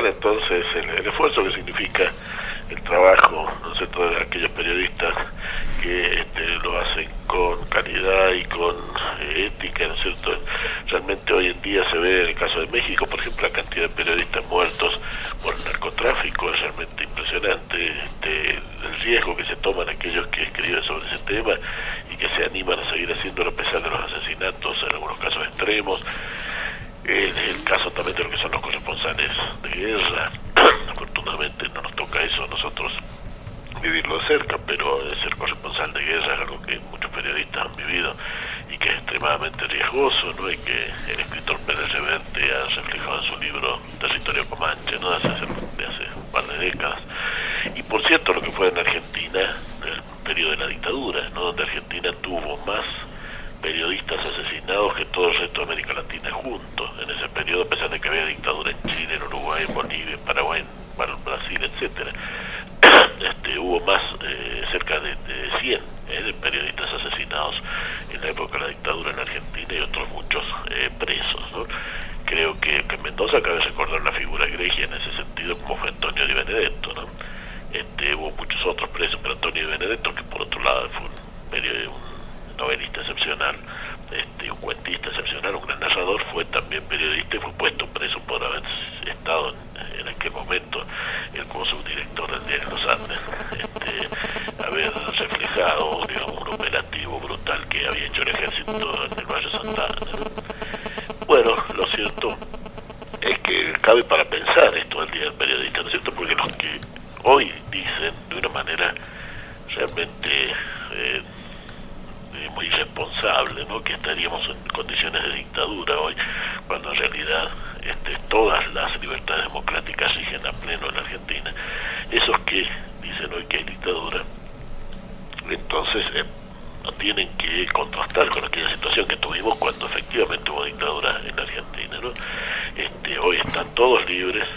Entonces el esfuerzo que significa el trabajo, ¿no es cierto?, de aquellos periodistas que lo hacen con calidad y con ética, ¿no es cierto? Realmente hoy en día se ve en el caso de México, por ejemplo, la cantidad de periodistas muertos por el narcotráfico es realmente impresionante. El riesgo que se toman aquellos que escriben sobre ese tema y que se animan a seguir haciéndolo a pesar de los asesinatos, en algunos casos extremos. El caso también de lo que son los corresponsales de guerra. Afortunadamente no nos toca eso a nosotros vivirlo de cerca, pero ser corresponsal de guerra es algo que muchos periodistas han vivido y que es extremadamente riesgoso, ¿no? Y que el escritor Pérez Reverte ha reflejado en su libro Territorio Comanche, ¿no?, de hace un par de décadas. Y por cierto, lo que fue en Argentina, el periodo de la dictadura, ¿no?, donde Argentina tuvo más periodistas asesinados que todo el resto de América Latina juntos en ese periodo, a pesar de que había dictadura en Chile, en Uruguay, en Bolivia, en Paraguay, en Brasil, etcétera. Hubo más, cerca de 100 de periodistas asesinados en la época de la dictadura en Argentina y otros muchos presos, ¿no? Creo que en Mendoza cabe recordar una figura egregia en ese sentido, como fue Antonio Di Benedetto, ¿no? Hubo muchos otros presos, pero Antonio Di Benedetto, que por otro lado fue un novelista excepcional, un cuentista excepcional, un gran narrador, fue también periodista y fue puesto preso por haber estado en aquel momento él como subdirector del diario Los Andes, haber reflejado, digamos, un operativo brutal que había hecho el ejército en el Valle Santa Ana, ¿no? Bueno, lo cierto es que cabe para pensar esto del Día del Periodista, ¿no es cierto? Porque los que hoy dicen de una manera realmente muy irresponsable, ¿no?, que estaríamos en condiciones de dictadura hoy, cuando en realidad todas las libertades democráticas rigen a pleno en la Argentina. Esos que dicen hoy que hay dictadura, entonces no tienen que contrastar con aquella situación que tuvimos cuando efectivamente hubo dictadura en la Argentina, ¿no? Hoy están todos libres,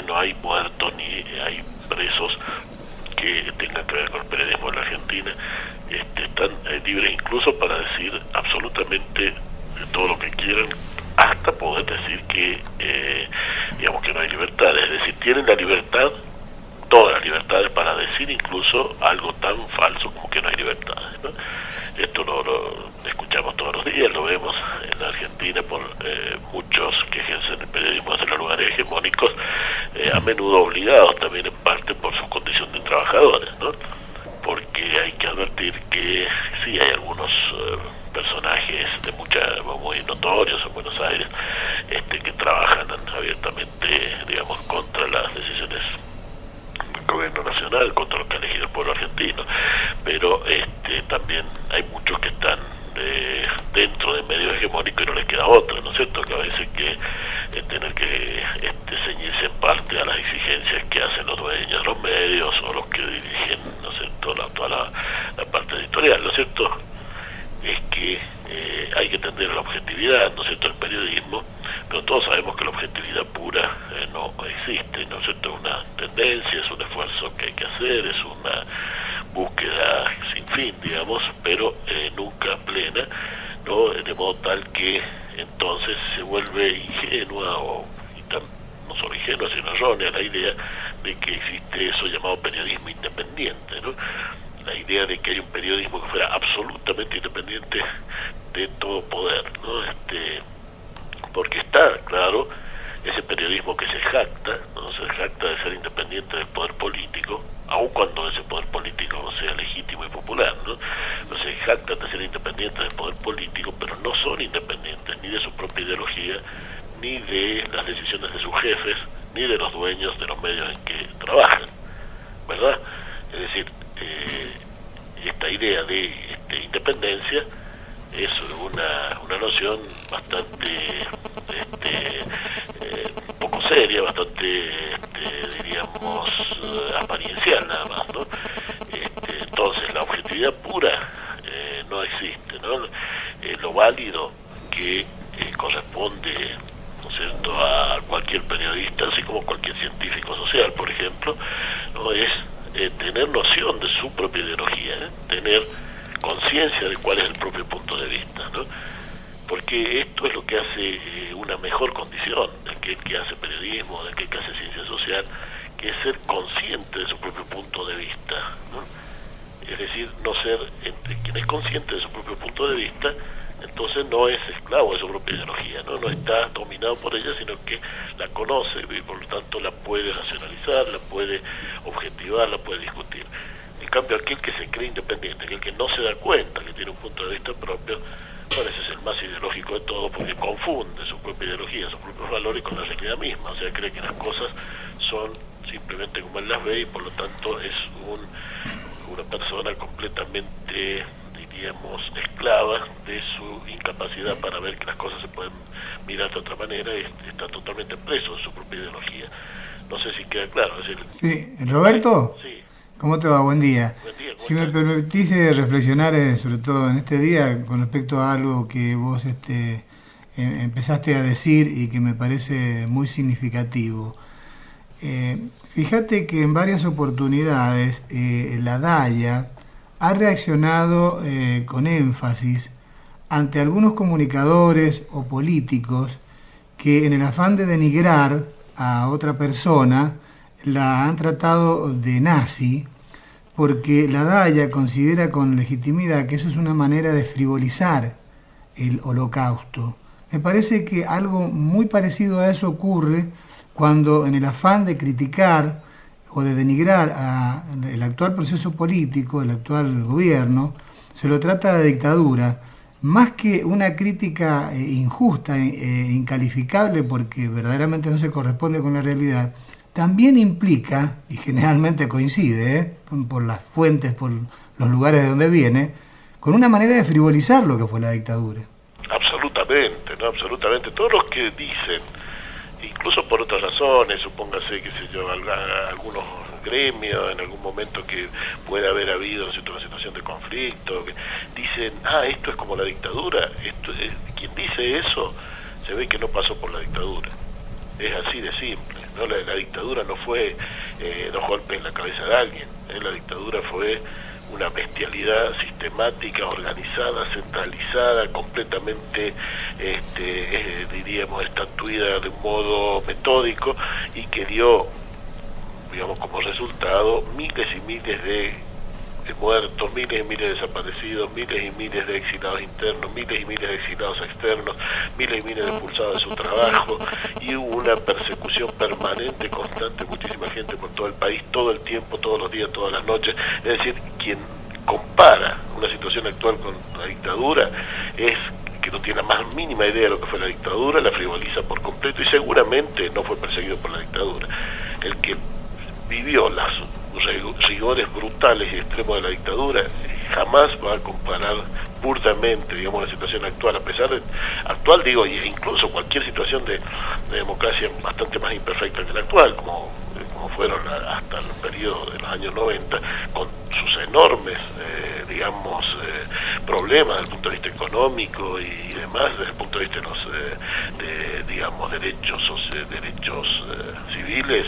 no hay muertos ni hay presos que tengan que ver con el periodismo en la Argentina. Están libres incluso para decir absolutamente todo lo que quieran, hasta poder decir que digamos que no hay libertad, es decir, tienen la libertad, todas las libertades para decir incluso algo tan falso como que no hay libertades, ¿no? Esto lo escuchamos todos los días, lo vemos en la Argentina por muchos que ejercen el periodismo desde los lugares hegemónicos, a menudo obligados también en parte por su condición de trabajadores, ¿no? Porque hay que advertir que sí hay algunos personajes muy notorios en Buenos Aires que trabajan abiertamente, digamos, contra las decisiones del gobierno nacional, contra lo que ha elegido el pueblo argentino, pero también hay muchos que están dentro del medio hegemónico y no les queda otra, ¿no es cierto?, que a veces que tener que ceñirse en parte a las exigencias que hacen los dueños de los medios o los que dirigen, ¿no es cierto?, toda la parte editorial. Lo cierto es que hay que tender a la objetividad, ¿no es cierto?, el periodismo, pero todos sabemos que la objetividad pura no existe, ¿no es cierto?, es una tendencia, es un esfuerzo que hay que hacer, es una búsqueda sin fin, digamos, pero nunca plena, ¿no?, de modo tal que entonces se vuelve ingenua no solo ingenua sino errónea la idea de que existe eso llamado periodismo independiente, ¿no?, la idea de que hay un periodismo que fuera absolutamente independiente de todo poder, ¿no? Porque está, claro, ese periodismo que se jacta, ¿no?, se jacta de ser independiente del poder político, aun cuando ese poder político sea legítimo y popular, ¿no? Pero se jactan de ser independientes del poder político, pero no son independientes ni de su propia ideología, ni de las decisiones de sus jefes, ni de los dueños de los medios en que trabajan, ¿verdad? Es decir, esta idea de independencia es una noción bastante poco seria, bastante diríamos apariencial nada más, ¿no? Entonces la objetividad pura no existe, ¿no? Lo válido que corresponde, ¿no es cierto?, a cualquier periodista, así como cualquier científico social, por ejemplo, no es tener noción de su propia ideología, tener conciencia de cuál es el propio punto de vista, ¿no? Porque esto es lo que hace una mejor condición de aquel que hace periodismo, de aquel que hace ciencias social, que es ser consciente de su propio punto de vista, ¿no? Es decir, no ser, quien es consciente de su propio punto de vista, entonces no es esclavo de su propia ideología, no está dominado por ella, sino que la conoce y por lo tanto la puede racionalizar, la puede objetivar, la puede discutir. En cambio, aquel que se cree independiente, aquel que no se da cuenta que tiene un punto de vista propio, bueno, ese es el más ideológico de todos, porque confunde su propia ideología, sus propios valores con la realidad misma, o sea, cree que las cosas son simplemente como él las ve y por lo tanto es una persona completamente, diríamos, esclava de su incapacidad para ver que las cosas se pueden mirar de otra manera y está totalmente preso de su propia ideología. No sé si queda claro. Es decir, Sí, Roberto. Sí. ¿Cómo te va? Buen día. Buen día, Si me permitís reflexionar sobre todo en este día con respecto a algo que vos empezaste a decir y que me parece muy significativo. Fíjate que en varias oportunidades la DAIA ha reaccionado con énfasis ante algunos comunicadores o políticos que en el afán de denigrar a otra persona la han tratado de nazi, porque la DAIA considera con legitimidad que eso es una manera de frivolizar el Holocausto. Me parece que algo muy parecido a eso ocurre cuando en el afán de criticar o de denigrar el actual proceso político, el actual gobierno, se lo trata de dictadura, más que una crítica injusta e incalificable porque verdaderamente no se corresponde con la realidad. También implica, y generalmente coincide, por las fuentes, por los lugares de donde viene, con una manera de frivolizar lo que fue la dictadura. Absolutamente, ¿no? Absolutamente. Todos los que dicen, incluso por otras razones, supóngase, qué sé yo, algunos gremios, en algún momento que puede haber habido una situación de conflicto, que dicen, esto es como la dictadura, quien dice eso se ve que no pasó por la dictadura. Es así de simple, ¿no? La dictadura no fue 2 golpes en la cabeza de alguien, la dictadura fue una bestialidad sistemática, organizada, centralizada, completamente, diríamos, estatuida de un modo metódico y que dio, digamos, como resultado miles y miles de muertos, miles y miles de desaparecidos, miles y miles de exilados internos, miles y miles de exilados externos, miles y miles de expulsados de su trabajo, y hubo una persecución permanente, constante, muchísima gente por todo el país, todo el tiempo, todos los días, todas las noches. Es decir, quien compara una situación actual con la dictadura es que no tiene la más mínima idea de lo que fue la dictadura, la frivoliza por completo y seguramente no fue perseguido por la dictadura. El que vivió las rigores brutales y extremos de la dictadura jamás va a comparar burdamente, digamos, la situación actual, a pesar de actual, digo, e incluso cualquier situación de democracia bastante más imperfecta que la actual, como fueron hasta el periodo de los años 90, con sus enormes, digamos, problemas desde el punto de vista económico y demás, desde el punto de vista de los, digamos, derechos civiles,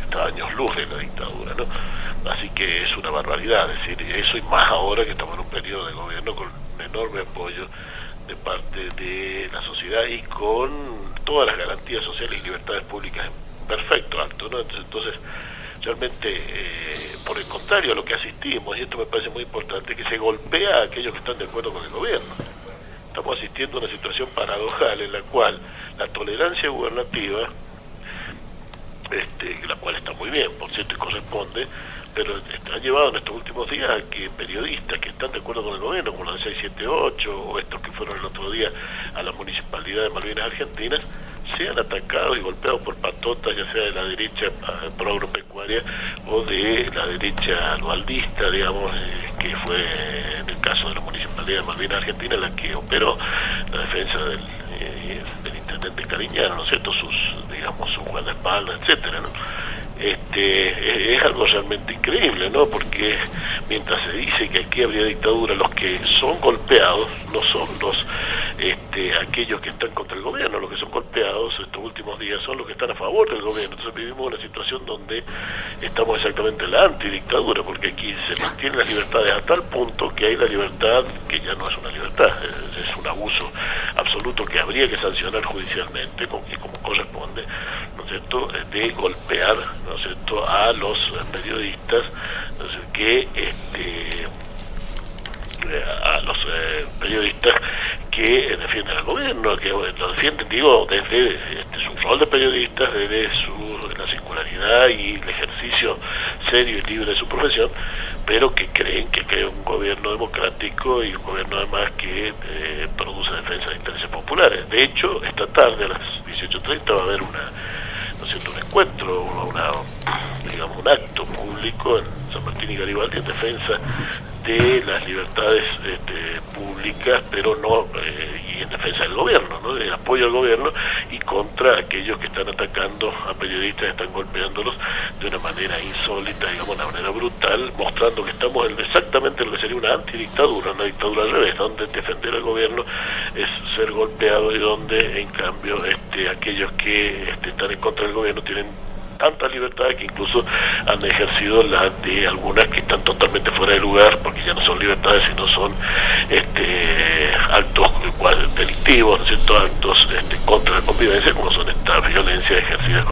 está años luz de la dictadura, ¿no? Así que es una barbaridad decir eso, y más ahora que estamos en un periodo de gobierno con un enorme apoyo de parte de la sociedad y con todas las garantías sociales y libertades públicas en perfecto acto, ¿no? Entonces realmente, por el contrario, a lo que asistimos, y esto me parece muy importante, que se golpea a aquellos que están de acuerdo con el gobierno. Estamos asistiendo a una situación paradojal en la cual la tolerancia gubernativa, la cual está muy bien, por cierto, y corresponde, pero ha llevado en estos últimos días a que periodistas que están de acuerdo con el gobierno, como los de 678 o estos que fueron el otro día a la Municipalidad de Malvinas Argentinas, sean atacados y golpeados por patotas, ya sea de la derecha proagropecuaria o de la derecha dualdista, digamos, que fue en el caso de la Municipalidad de Malvinas Argentina la que operó la defensa del intendente Cariñano, ¿no es cierto?, su guardaespaldas, etcétera, ¿no? Es algo realmente increíble, ¿no? Porque mientras se dice que aquí habría dictadura, los que son golpeados no son los aquellos que están contra el gobierno, los que son golpeados estos últimos días son los que están a favor del gobierno. Entonces vivimos una situación donde estamos exactamente en la antidictadura, porque aquí se mantienen las libertades a tal punto que hay la libertad que ya no es una libertad, es un abuso absoluto que habría que sancionar judicialmente, como corresponde, ¿no es cierto?, de golpear, ¿no es cierto?, a los periodistas, ¿no es cierto?, a los periodistas que defienden al gobierno, que lo defienden, digo, desde su rol de periodistas, desde la singularidad y el ejercicio serio y libre de su profesión, pero que creen que crea un gobierno democrático y un gobierno además que produce defensa de intereses populares. De hecho, esta tarde a las 18:30 va a haber ¿no es cierto?, un encuentro, digamos, un acto público en San Martín y Garibaldi en defensa de las libertades públicas, pero no y en defensa del gobierno, ¿no?, de apoyo al gobierno y contra aquellos que están atacando a periodistas, están golpeándolos de una manera insólita, digamos, de una manera brutal, mostrando que estamos exactamente en lo que sería una antidictadura, una dictadura al revés, donde defender al gobierno es ser golpeado y donde en cambio aquellos que están en contra del gobierno tienen tantas libertades que incluso han ejercido las de algunas que están totalmente fuera de lugar, porque ya no son libertades, sino son actos delictivos, ¿no es cierto?, actos contra la convivencia, como son esta violencia ejercida